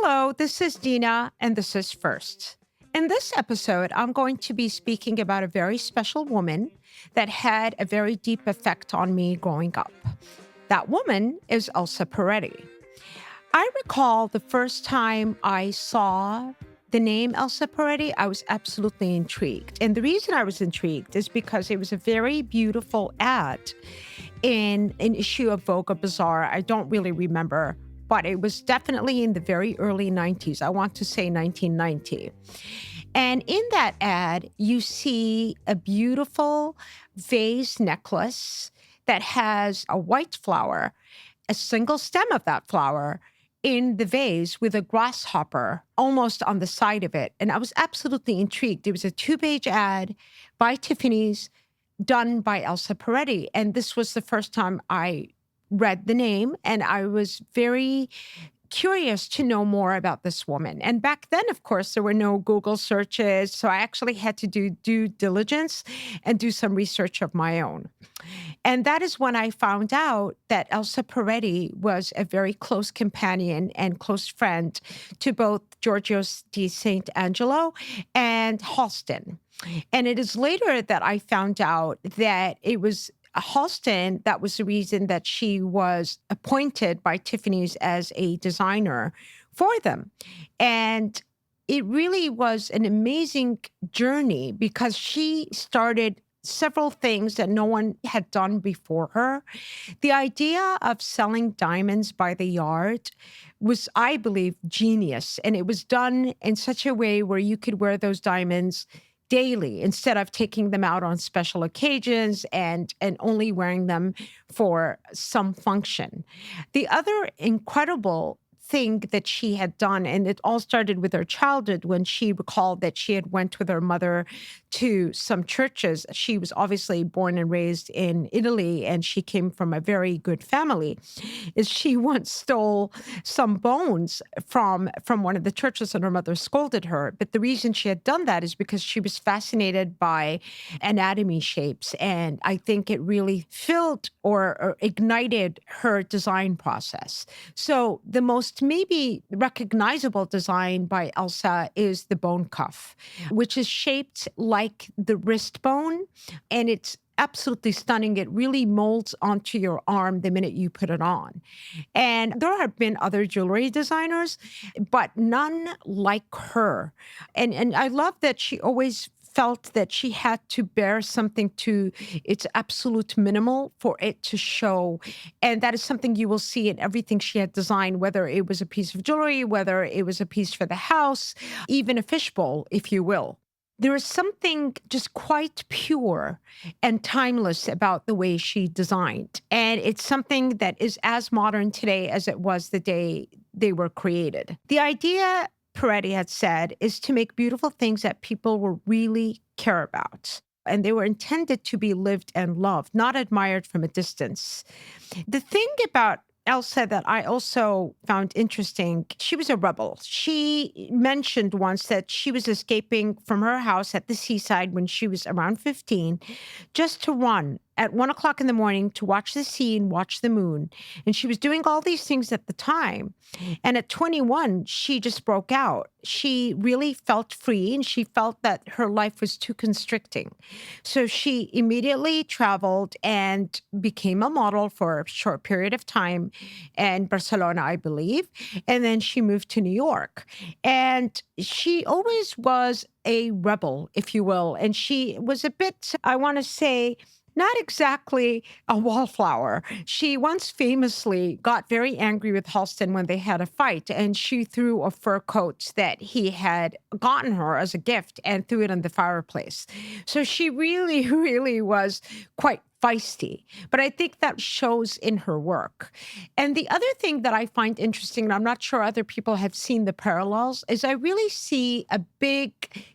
Hello, this is Deena, and this is First. In this episode, I'm going to be speaking about a very special woman that had a very deep effect on me growing up. That woman is Elsa Peretti. I recall the first time I saw the name Elsa Peretti, I was absolutely intrigued. And the reason I was intrigued is because it was a very beautiful ad in an issue of Vogue or Bazaar. I don't really remember, but it was definitely in the very early 90s. I want to say 1990. And in that ad, you see a beautiful vase necklace that has a white flower, a single stem of that flower in the vase with a grasshopper almost on the side of it. And I was absolutely intrigued. It was a two-page ad by Tiffany's done by Elsa Peretti. And this was the first time I read the name, and I was very curious to know more about this woman. And back then, of course, there were no Google searches. So I actually had to do due diligence and do some research of my own. And that is when I found out that Elsa Peretti was a very close companion and close friend to both Giorgio di Sant'Angelo and Halston. And it is later that I found out that it was Halston, that was the reason that she was appointed by Tiffany's as a designer for them. And it really was an amazing journey because she started several things that no one had done before her. The idea of selling diamonds by the yard was, I believe, genius. And it was done in such a way where you could wear those diamonds daily instead of taking them out on special occasions and only wearing them for some function. The other incredible thing that she had done, and it all started with her childhood when she recalled that she had went with her mother to some churches. She was obviously born and raised in Italy, and she came from a very good family. Is she once stole some bones from one of the churches, and her mother scolded her. But the reason she had done that is because she was fascinated by anatomy shapes, and I think it really filled or ignited her design process. So the most maybe recognizable design by Elsa is the bone cuff, which is shaped like the wrist bone, and it's absolutely stunning. It really molds onto your arm the minute you put it on. And there have been other jewelry designers, but none like her. And I love that she always felt that she had to bear something to its absolute minimal for it to show. And that is something you will see in everything she had designed, whether it was a piece of jewelry, whether it was a piece for the house, even a fishbowl, if you will. There is something just quite pure and timeless about the way she designed. And it's something that is as modern today as it was the day they were created. The idea, Peretti had said, is to make beautiful things that people will really care about. And they were intended to be lived and loved, not admired from a distance. The thing about Elsa that I also found interesting, she was a rebel. She mentioned once that she was escaping from her house at the seaside when she was around 15, just to run at 1 o'clock in the morning to watch the sea and watch the moon. And she was doing all these things at the time. And at 21, she just broke out. She really felt free and she felt that her life was too constricting. So she immediately traveled and became a model for a short period of time in Barcelona, I believe. And then she moved to New York. And she always was a rebel, if you will. And she was a bit, I want to say, not exactly a wallflower. She once famously got very angry with Halston when they had a fight, and she threw a fur coat that he had gotten her as a gift and threw it in the fireplace. So she really, really was quite feisty. But I think that shows in her work. And the other thing that I find interesting, and I'm not sure other people have seen the parallels, is I really see a big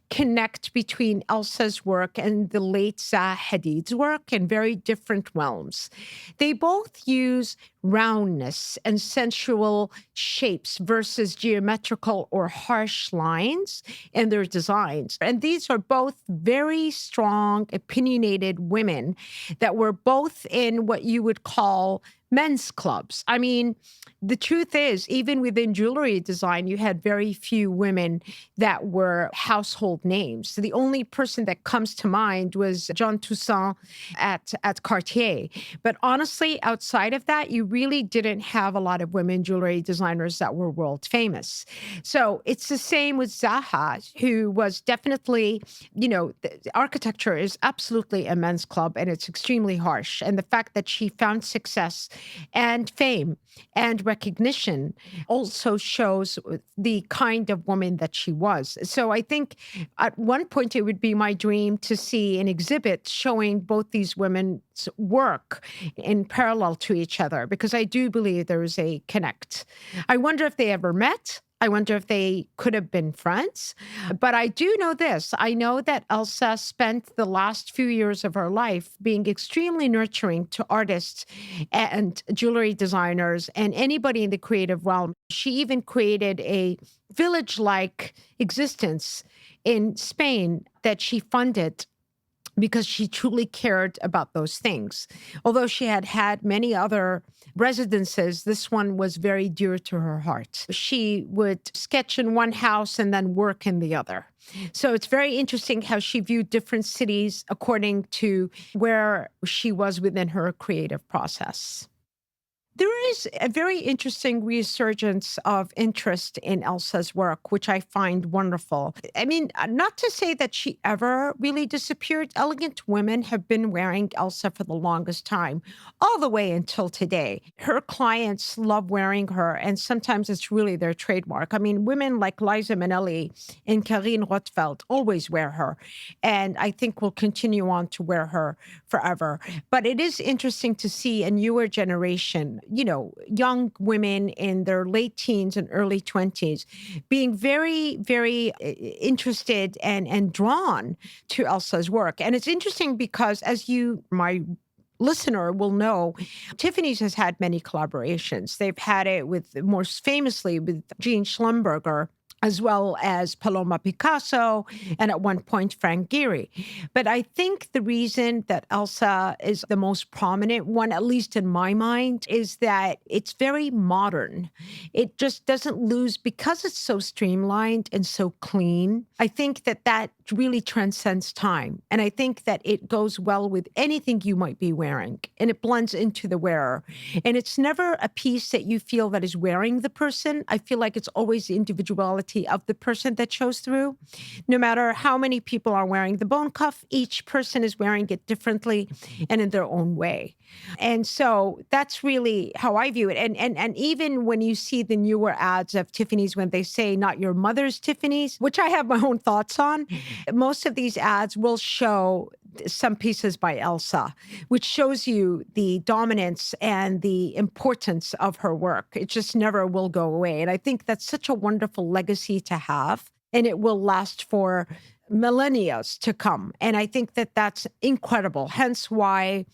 connect between Elsa's work and the late Zaha Hadid's work in very different realms. They both use roundness and sensual shapes versus geometrical or harsh lines in their designs. And these are both very strong, opinionated women that were both in what you would call men's clubs. I mean, the truth is, even within jewelry design, you had very few women that were household names. So the only person that comes to mind was Jean Toussaint at Cartier. But honestly, outside of that, you really didn't have a lot of women jewelry designers that were world famous. So it's the same with Zaha, who was definitely, the architecture is absolutely a men's club and it's extremely harsh. And the fact that she found success and fame and recognition also shows the kind of woman that she was. So I think at one point it would be my dream to see an exhibit showing both these women's work in parallel to each other, because I do believe there is a connect. I wonder if they ever met. I wonder if they could have been friends. But I do know this. I know that Elsa spent the last few years of her life being extremely nurturing to artists and jewelry designers and anybody in the creative realm. She even created a village like existence in Spain that she funded because she truly cared about those things. Although she had had many other residences, this one was very dear to her heart. She would sketch in one house and then work in the other. So it's very interesting how she viewed different cities according to where she was within her creative process. There is a very interesting resurgence of interest in Elsa's work, which I find wonderful. I mean, not to say that she ever really disappeared. Elegant women have been wearing Elsa for the longest time, all the way until today. Her clients love wearing her, and sometimes it's really their trademark. I mean, women like Liza Minnelli and Karine Rothfeld always wear her, and I think will continue on to wear her forever. But it is interesting to see a newer generation, young women in their late teens and early 20s being very, very interested and drawn to Elsa's work. And it's interesting because, as my listener will know, Tiffany's has had many collaborations. They've had it with, most famously, with Jean Schlumberger, as well as Paloma Picasso, and at one point, Frank Gehry. But I think the reason that Elsa is the most prominent one, at least in my mind, is that it's very modern. It just doesn't lose, because it's so streamlined and so clean. I think that really transcends time. And I think that it goes well with anything you might be wearing, and it blends into the wearer. And it's never a piece that you feel that is wearing the person. I feel like it's always the individuality of the person that shows through. No matter how many people are wearing the bone cuff, each person is wearing it differently and in their own way. And so that's really how I view it. And even when you see the newer ads of Tiffany's, when they say not your mother's Tiffany's, which I have my own thoughts on, most of these ads will show some pieces by Elsa, which shows you the dominance and the importance of her work. It just never will go away. And I think that's such a wonderful legacy to have, and it will last for millennia to come. And I think that that's incredible. Hence why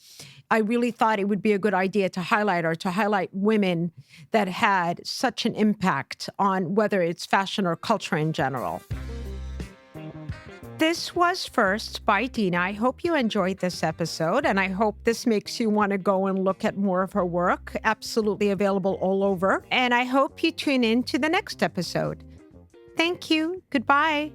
I really thought it would be a good idea to highlight her, to highlight women that had such an impact on whether it's fashion or culture in general. This was First by Deena. I hope you enjoyed this episode, and I hope this makes you want to go and look at more of her work. Absolutely available all over. And I hope you tune in to the next episode. Thank you. Goodbye.